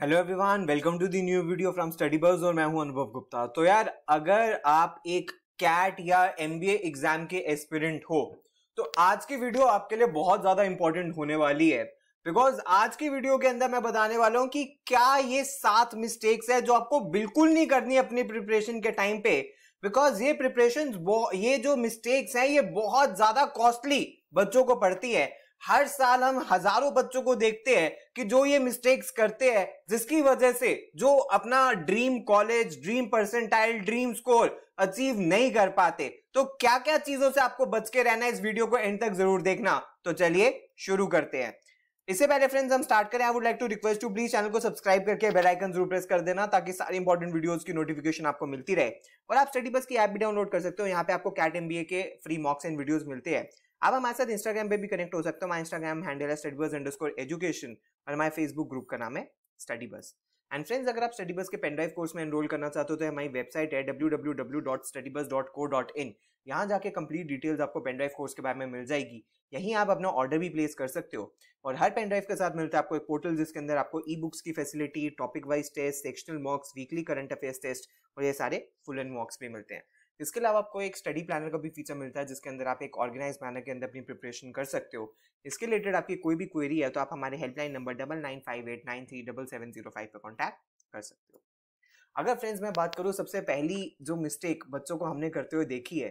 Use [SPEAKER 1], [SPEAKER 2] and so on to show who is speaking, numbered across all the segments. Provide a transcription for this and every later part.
[SPEAKER 1] Hello everyone, welcome to the new video from study buzz और मैं हूं अनुभव गुप्ता। तो यार, अगर आप एक कैट या एमबीए एग्जाम के एस्पिरेंट हो तो आज की वीडियो आपके लिए बहुत ज्यादा इंपॉर्टेंट होने वाली है। बिकॉज आज की वीडियो के अंदर मैं बताने वाला हूं कि क्या ये 7 मिस्टेक्स है जो आपको बिल्कुल नहीं करनी अपनी प्रिपरेशन के टाइम पे। बिकॉज ये जो मिस्टेक्स हैं ये बहुत ज्यादा कॉस्टली बच्चों को पड़ती है। हर साल हम हजारों बच्चों को देखते हैं कि जो ये मिस्टेक्स करते हैं, जिसकी वजह से जो अपना dream college, dream percentile, dream score achieve नहीं कर पाते। तो क्या क्या चीजों से आपको बच के रहना है, इस वीडियो को एंड तक जरूर देखना। तो चलिए शुरू करते हैं। इससे पहले फ्रेंड्स हम स्टार्ट करें, I would like to request to please channel को सब्सक्राइब करके बेल आइकन जरूर प्रेस कर देना ताकि सारी इंपॉर्टेंट वीडियोस की नोटिफिकेशन आपको मिलती रहे। और आप स्टडी बस की ऐप भी डाउनलोड कर सकते हो, यहाँ पे आपको कैट एमबीए के फ्री मॉक्स एंड वीडियोस मिलते हैं। आप हमारे साथ इंस्टाग्राम पे भी कनेक्ट हो सकते हो। हमारा इंस्टाग्राम हैंडल है studybuzz_education और हमारे फेसबुक ग्रुप का नाम है स्टडी बस। एंड फ्रेंड्स, अगर आप स्टडी बस के पेनड्राइव कोर्स में एनरोल करना चाहते हो तो हमारी वेबसाइट है www.studybuzz.co.in। यहाँ जाके कंप्लीट डिटेल्स आपको पेनड्राइव कोर्स के बारे में मिल जाएगी। यहीं आप अपना ऑर्डर भी प्लेस कर सकते हो। और हर पेनड्राइव के साथ मिलता है आपको एक पोर्टल जिसके अंदर आपको ई बुक्स की facility, topic wise test, sectional mocks, weekly current affairs test और ये सारे फुल एंड मॉक्स भी मिलते हैं। इसके अलावा आपको एक स्टडी प्लानर का भी फीचर मिलता है जिसके अंदर आप एक ऑर्गेनाइज मैनर के अंदर अपनी प्रिपरेशन कर सकते हो। इसके रिलेटेड आपकी कोई भी क्वेरी है तो आप हमारे हेल्पलाइन नंबर 9958937705 पर कॉन्टैक्ट कर सकते हो। अगर फ्रेंड्स मैं बात करूं, सबसे पहली जो मिस्टेक बच्चों को हमने करते हुए देखी है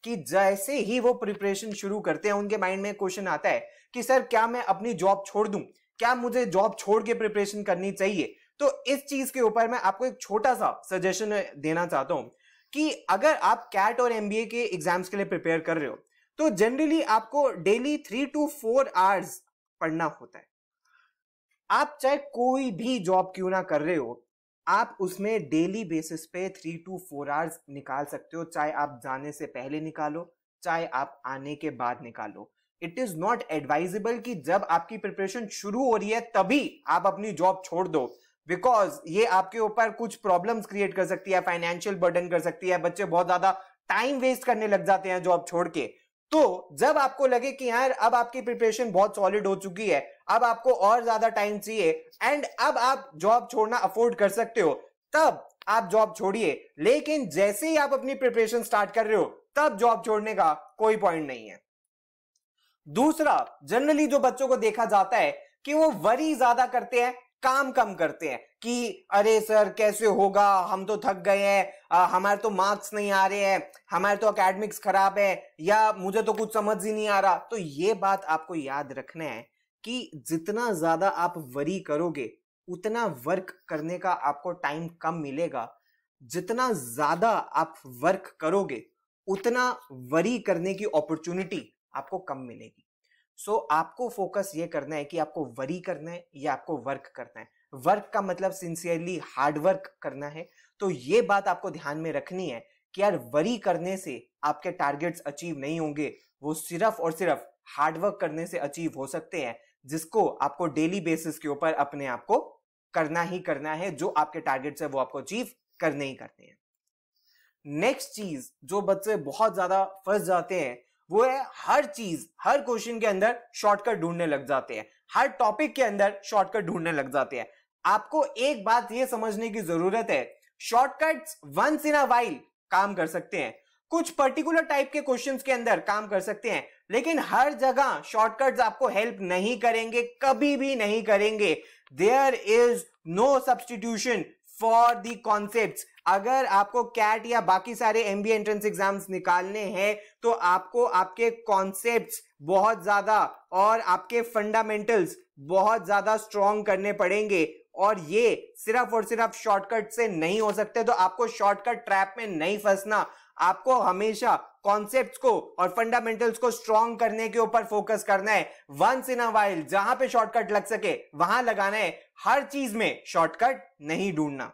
[SPEAKER 1] कि जैसे ही वो प्रिपरेशन शुरू करते हैं उनके माइंड में क्वेश्चन आता है कि सर क्या मैं अपनी जॉब छोड़ दूं, क्या मुझे जॉब छोड़ के प्रिपरेशन करनी चाहिए। तो इस चीज के ऊपर मैं आपको एक छोटा सा सजेशन देना चाहता हूं कि अगर आप कैट और एमबीए के एग्जाम्स के लिए प्रिपेयर कर रहे हो तो जनरली आपको डेली 3 to 4 आवर्स पढ़ना होता है। आप चाहे कोई भी जॉब क्यों ना कर रहे हो, आप उसमें डेली बेसिस पे 3 to 4 आवर्स निकाल सकते हो। चाहे आप जाने से पहले निकालो, चाहे आप आने के बाद निकालो। इट इज नॉट एडवाइजेबल कि जब आपकी प्रिपरेशन शुरू हो रही है तभी आप अपनी जॉब छोड़ दो। बिकॉज ये आपके ऊपर कुछ प्रॉब्लम्स क्रिएट कर सकती है, फाइनेंशियल बर्डन कर सकती है। बच्चे बहुत ज्यादा टाइम वेस्ट करने लग जाते हैं जॉब छोड़ के। तो जब आपको लगे कि यार अब आपकी प्रिपरेशन बहुत सॉलिड हो चुकी है, अब आपको और ज्यादा टाइम चाहिए एंड अब आप जॉब छोड़ना अफोर्ड कर सकते हो, तब आप जॉब छोड़िए। लेकिन जैसे ही आप अपनी प्रिपरेशन स्टार्ट कर रहे हो तब जॉब छोड़ने का कोई पॉइंट नहीं है। दूसरा, जनरली जो बच्चों को देखा जाता है कि वो वरी ज्यादा करते हैं, काम कम करते हैं कि अरे सर कैसे होगा, हम तो थक गए हैं, हमारे तो मार्क्स नहीं आ रहे हैं, हमारे तो एकेडमिक्स खराब है, या मुझे तो कुछ समझ ही नहीं आ रहा। तो ये बात आपको याद रखना है कि जितना ज्यादा आप वरी करोगे उतना वर्क करने का आपको टाइम कम मिलेगा। जितना ज्यादा आप वर्क करोगे उतना वरी करने की अपॉर्चुनिटी आपको कम मिलेगी। सो आपको फोकस ये करना है कि आपको वरी करना है या आपको वर्क करना है। वर्क का मतलब सिंसियरली हार्ड वर्क करना है। तो ये बात आपको ध्यान में रखनी है कि यार वरी करने से आपके टारगेट्स अचीव नहीं होंगे, वो सिर्फ और सिर्फ हार्ड वर्क करने से अचीव हो सकते हैं, जिसको आपको डेली बेसिस के ऊपर अपने आप को करना ही करना है। जो आपके टारगेट्स है वो आपको अचीव करने ही करने हैं। नेक्स्ट चीज जो बच्चे बहुत ज्यादा फंस जाते हैं वो है हर चीज, हर क्वेश्चन के अंदर शॉर्टकट ढूंढने लग जाते हैं, हर टॉपिक के अंदर शॉर्टकट ढूंढने लग जाते हैं। आपको एक बात यह समझने की जरूरत है, shortcuts once in a while काम कर सकते हैं, कुछ पर्टिकुलर टाइप के क्वेश्चंस के अंदर काम कर सकते हैं, लेकिन हर जगह शॉर्टकट्स आपको हेल्प नहीं करेंगे, कभी भी नहीं करेंगे। There is no substitution for the concepts. अगर आपको कैट या बाकी सारे एमबीए एंट्रेंस एग्जाम्स निकालने हैं तो आपको आपके कॉन्सेप्ट्स बहुत ज्यादा और आपके फंडामेंटल्स बहुत ज्यादा स्ट्रॉन्ग करने पड़ेंगे। और ये सिर्फ और सिर्फ शॉर्टकट से नहीं हो सकते। तो आपको शॉर्टकट ट्रैप में नहीं फंसना, आपको हमेशा कॉन्सेप्ट्स को और फंडामेंटल्स को स्ट्रॉन्ग करने के ऊपर फोकस करना है। वंस इन अ वाइल जहां पे शॉर्टकट लग सके वहां लगाना है, हर चीज में शॉर्टकट नहीं ढूंढना।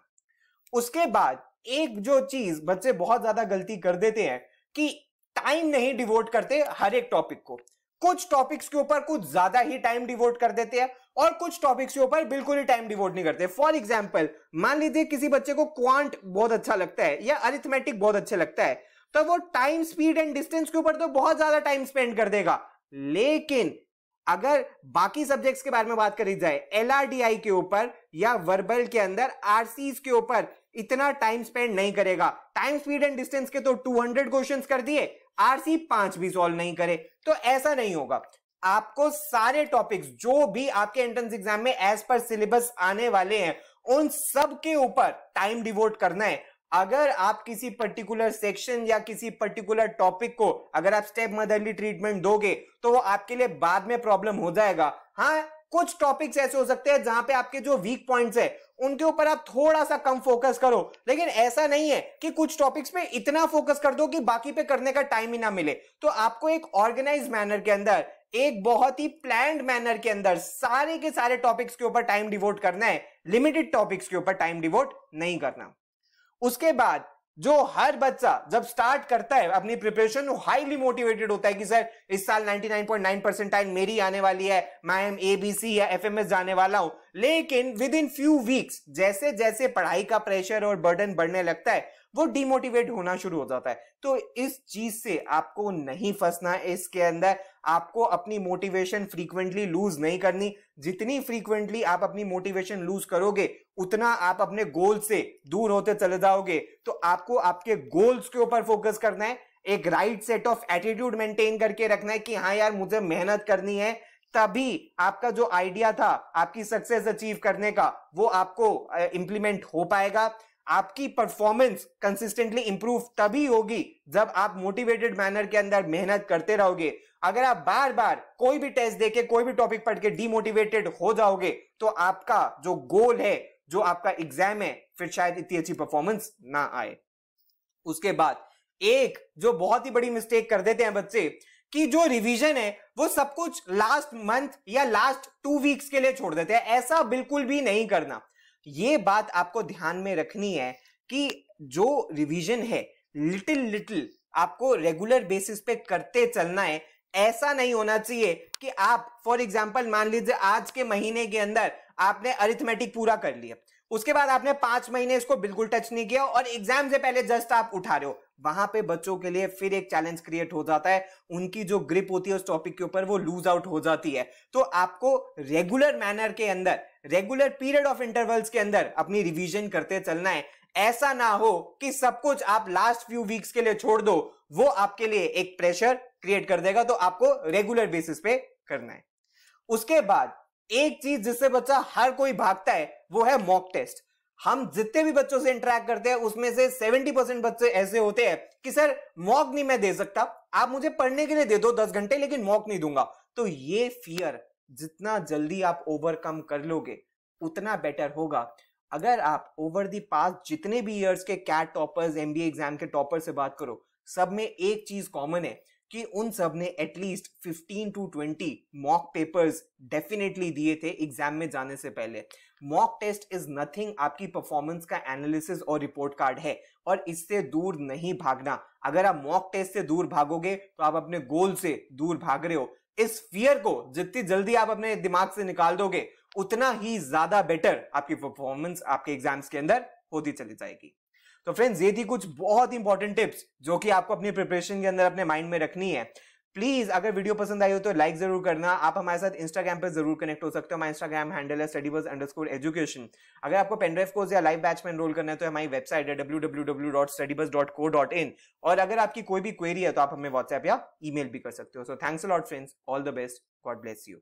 [SPEAKER 1] उसके बाद एक जो चीज बच्चे बहुत ज्यादा गलती कर देते हैं कि टाइम नहीं डिवोट करते हर एक टॉपिक को। कुछ टॉपिक्स के ऊपर कुछ ज्यादा ही टाइम डिवोट कर देते हैं और कुछ टॉपिक्स के ऊपर बिल्कुल ही टाइम डिवोट नहीं करते। फॉर एग्जाम्पल, मान लीजिए किसी बच्चे को क्वांट बहुत अच्छा लगता है या अरिथमेटिक बहुत अच्छा लगता है, तो वो टाइम, स्पीड एंड डिस्टेंस के ऊपर तो बहुत ज्यादा टाइम स्पेंड कर देगा, लेकिन अगर बाकी सब्जेक्ट्स के बारे में बात करी जाए, LRDI के ऊपर या वर्बल के अंदर RCs के ऊपर इतना टाइम स्पेंड नहीं करेगा। टाइम, स्पीड एंड डिस्टेंस के तो 200 क्वेश्चंस कर दिए, RC 5 भी सॉल्व नहीं करे, तो ऐसा नहीं होगा। आपको सारे टॉपिक्स जो भी आपके एंट्रेंस एग्जाम में एज पर सिलेबस आने वाले हैं उन सब के ऊपर टाइम डिवोट करना है। अगर आप किसी पर्टिकुलर सेक्शन या किसी पर्टिकुलर टॉपिक को अगर आप स्टेप मदरली ट्रीटमेंट दोगे तो वो आपके लिए बाद में प्रॉब्लम हो जाएगा। हाँ, कुछ टॉपिक्स ऐसे हो सकते हैं जहां पे आपके जो वीक पॉइंट्स है उनके ऊपर आप थोड़ा सा कम फोकस करो, लेकिन ऐसा नहीं है कि कुछ टॉपिक्स पे इतना फोकस कर दो कि बाकी पे करने का टाइम ही ना मिले। तो आपको एक ऑर्गेनाइज मैनर के अंदर, एक बहुत ही प्लान्ड मैनर के अंदर सारे के सारे टॉपिक्स के ऊपर टाइम डिवोट करना है, लिमिटेड टॉपिक्स के ऊपर टाइम डिवोट नहीं करना। उसके बाद जो हर बच्चा जब स्टार्ट करता है अपनी प्रिपरेशन, वो हाईली मोटिवेटेड होता है कि सर इस साल 99.9 परसेंटाइल मेरी आने वाली है, मैं ABC या FMS जाने वाला हूं। लेकिन विद इन फ्यू वीक्स जैसे जैसे पढ़ाई का प्रेशर और बर्डन बढ़ने लगता है वो डिमोटिवेट होना शुरू हो जाता है। तो इस चीज से आपको नहीं फंसना है। इसके अंदर आपको अपनी मोटिवेशन फ्रीक्वेंटली लूज नहीं करनी। जितनी फ्रीक्वेंटली आप अपनी मोटिवेशन लूज करोगे उतना आप अपने गोल से दूर होते चले जाओगे। तो आपको आपके गोल्स के ऊपर फोकस करना है, एक right set of attitude maintain करके रखना है कि हाँ यार मुझे मेहनत करनी है, तभी आपका जो आइडिया था आपकी सक्सेस अचीव करने का वो आपको इंप्लीमेंट हो पाएगा। आपकी परफॉर्मेंस कंसिस्टेंटली इंप्रूव तभी होगी जब आप मोटिवेटेड मैनर के अंदर मेहनत करते रहोगे। अगर आप बार बार कोई भी टेस्ट देके कोई भी टॉपिक पढ़ के डिमोटिवेटेड हो जाओगे तो आपका जो गोल है, जो आपका एग्जाम है, फिर शायद इतनी अच्छी परफॉर्मेंस ना आए। उसके बाद एक जो बहुत ही बड़ी मिस्टेक कर देते हैं बच्चे कि जो रिवीजन है वो सब कुछ लास्ट मंथ या लास्ट 2 वीक्स के लिए छोड़ देते हैं। ऐसा बिल्कुल भी नहीं करना। ये बात आपको ध्यान में रखनी है कि जो रिवीजन है लिटिल लिटिल आपको रेगुलर बेसिस पे करते चलना है। ऐसा नहीं होना चाहिए कि आप फॉर एग्जांपल मान लीजिए आज के महीने के अंदर आपने अरिथमेटिक पूरा कर लिया, उसके बाद आपने 5 महीने इसको बिल्कुल टच नहीं किया और एग्जाम से पहले जस्ट आप उठा रहे हो। वहां पे बच्चों के लिए फिर एक चैलेंज क्रिएट हो जाता है, उनकी जो ग्रिप होती है उस टॉपिक के ऊपर वो लूज आउट हो जाती है। तो आपको रेगुलर मैनर के अंदर, रेगुलर पीरियड ऑफ इंटरवल्स के अंदर अपनी रिवीजन करते चलना है। ऐसा ना हो कि सब कुछ आप लास्ट फ्यू वीक्स के लिए छोड़ दो, वो आपके लिए एक प्रेशर क्रिएट कर देगा। तो आपको रेगुलर बेसिस पे करना है। उसके बाद एक चीज जिससे बच्चा हर कोई भागता है वो है मॉक टेस्ट। हम जितने भी बच्चों से इंटरेक्ट करते हैं उसमें से 70% बच्चे ऐसे होते हैं कि सर मॉक नहीं मैं दे सकता, आप मुझे पढ़ने के लिए दे दो 10 घंटे लेकिन मॉक नहीं दूंगा। तो ये फियर जितना जल्दी आप ओवरकम कर लोगे उतना बेटर होगा। अगर आप ओवर दी पास्ट जितने भी ईयर्स के कैट टॉपर्स, MBA एग्जाम के टॉपर से बात करो, सब में एक चीज कॉमन है कि उन सब ने at least 15 to 20 mock papers definitely दिए थे एग्जाम में जाने से पहले। मॉक टेस्ट इज नथिंग, आपकी परफॉर्मेंस का एनालिसिस और रिपोर्ट कार्ड है और इससे दूर नहीं भागना। अगर आप मॉक टेस्ट से दूर भागोगे तो आप अपने गोल से दूर भाग रहे हो। इस फियर को जितनी जल्दी आप अपने दिमाग से निकाल दोगे उतना ही ज्यादा बेटर आपकी परफॉर्मेंस आपके एग्जाम्स के अंदर होती चली जाएगी। तो फ्रेंड्स ये थी कुछ बहुत इंपॉर्टेंट टिप्स जो कि आपको अपनी प्रिपरेशन के अंदर अपने माइंड में रखनी है। प्लीज अगर वीडियो पसंद आई हो तो लाइक जरूर करना। आप हमारे साथ इंस्टाग्राम पे जरूर कनेक्ट हो सकते हो। हमारा इंस्टाग्राम हैंडल है studybuzz_education। अगर आपको पेनड्राइव कोर्स या लाइव बैच में एनरोल करना है तो हमारी वेबसाइट है www.studybuzz.co.in। और अगर आपकी कोई भी क्वेरी है तो आप हमें व्हाट्सएप या ईमेल भी कर सकते हो। So thanks a lot friends, all the best, God bless you.